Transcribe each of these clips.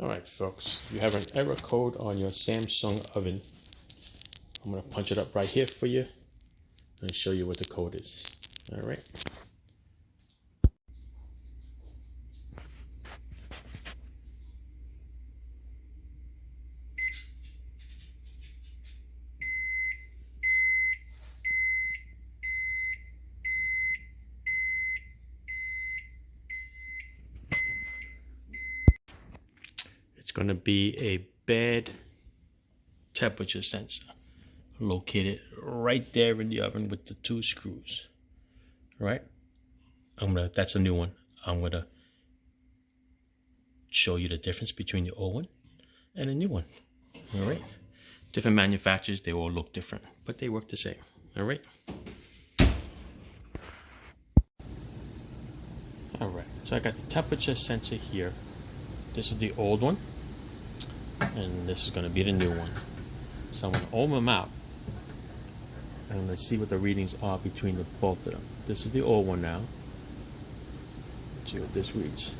Alright folks, you have an error code on your Samsung oven. I'm going to punch it up right here for you and show you what the code is. Alright. It's going to be a bad temperature sensor located right there in the oven with the two screws. All right, that's a new one. I'm gonna show you the difference between the old one and the new one. All right, different manufacturers, they all look different, but they work the same. All right. All right, so I got the temperature sensor here. This is the old one, and this is going to be the new one. So I'm going to ohm them out, and let's see what the readings are between the both of them. This is the old one now. Let's see what this reads.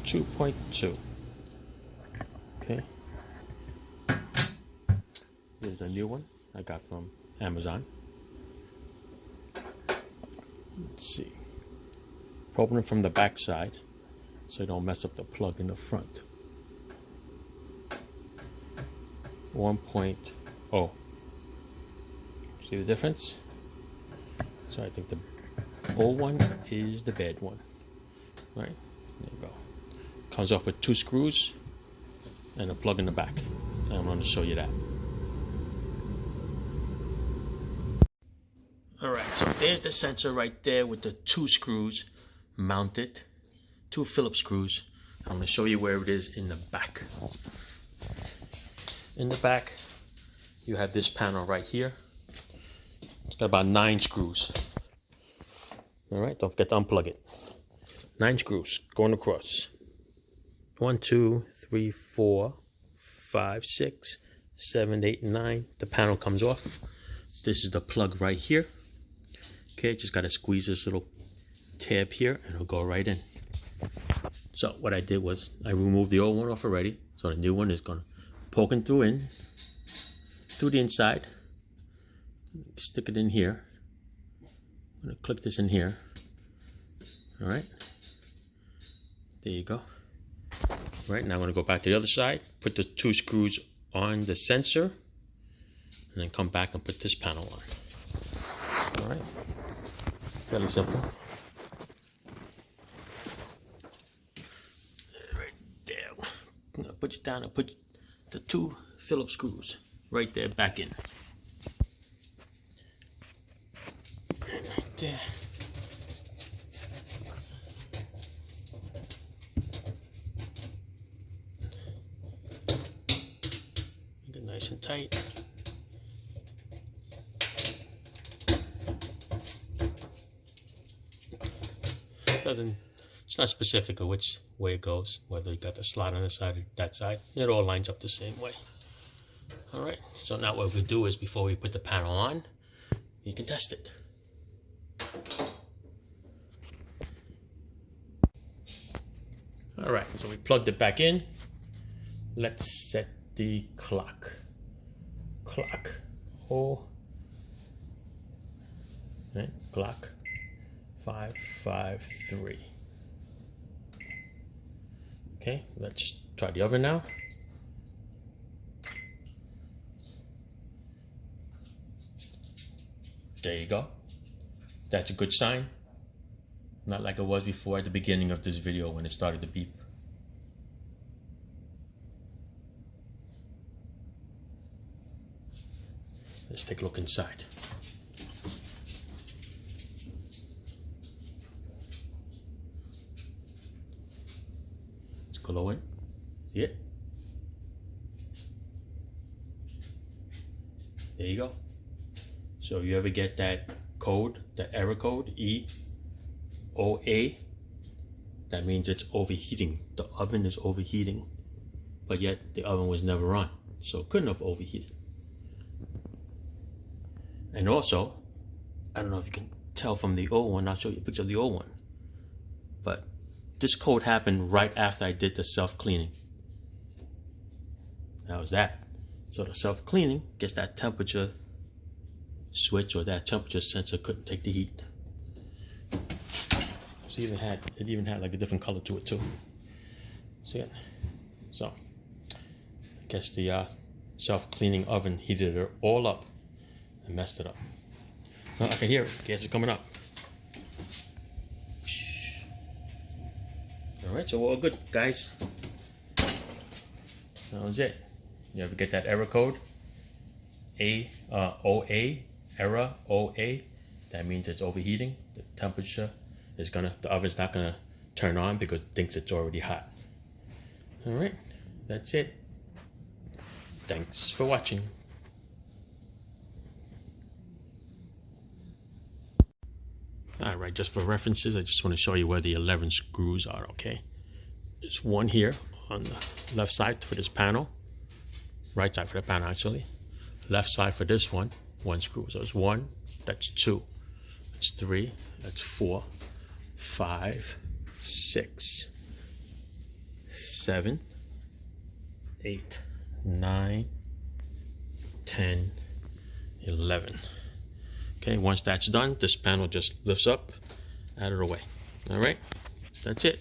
2.2. Okay. Here's the new one I got from Amazon. Let's see. Open it from the back side so you don't mess up the plug in the front. 1.0. See the difference? So I think the old one is the bad one. Right? There you go. Comes off with two screws and a plug in the back. And I'm going to show you that. Alright, so there's the sensor right there with the two screws mounted, two Phillips screws. I'm going to show you where it is in the back. In the back, you have this panel right here. It's got about 9 screws. Alright, don't forget to unplug it. 9 screws going across. 1, 2, 3, 4, 5, 6, 7, 8, 9. The panel comes off. This is the plug right here. Okay, just got to squeeze this little tab here and it'll go right in. So what I did was I removed the old one off already. So the new one is going to poking through the inside. Stick it in here. I'm going to click this in here. All right. There you go. All right, now I'm going to go back to the other side, put the 2 screws on the sensor, and then come back and put this panel on. All right. Fairly simple. Right there. I'm gonna put you down and put the 2 Phillips screws right there back in. And right there. Make it nice and tight. It's not specific of which way it goes, whether you got the slot on the side or that side. It all lines up the same way. All right, so now what we do is before we put the panel on, you can test it. All right, so we plugged it back in. Let's set the clock. Clock 553. Okay, let's try the oven now. There you go. That's a good sign. Not like it was before at the beginning of this video when it started to beep. Let's take a look inside. Glowing. See it? There you go. So if you ever get that code, the error code, E-0A, that means it's overheating. The oven is overheating, but yet the oven was never on, so it couldn't have overheated. And also, I don't know if you can tell from the old one, I'll show you a picture of the old one, but this code happened right after I did the self-cleaning. That was that. So the self-cleaning gets that temperature switch, or that temperature sensor couldn't take the heat. So it even had like a different color to it too. See it? So I guess the self-cleaning oven heated it all up and messed it up. Now I can hear it. Gas is coming up. All right, so all good, guys. That was it. You ever get that error code? E-0A, error OA. That means it's overheating. The temperature is the oven's not gonna turn on because it thinks it's already hot. All right, that's it. Thanks for watching. All right, just for references, I just want to show you where the 11 screws are, okay? There's one here on the left side for this panel. Right side for the panel, actually. Left side for this one screw. So it's 1, that's 2, that's 3, that's 4, 5, 6, 7, 8, 9, 10, 11. Okay, once that's done, this panel just lifts up, out of the way. All right, that's it.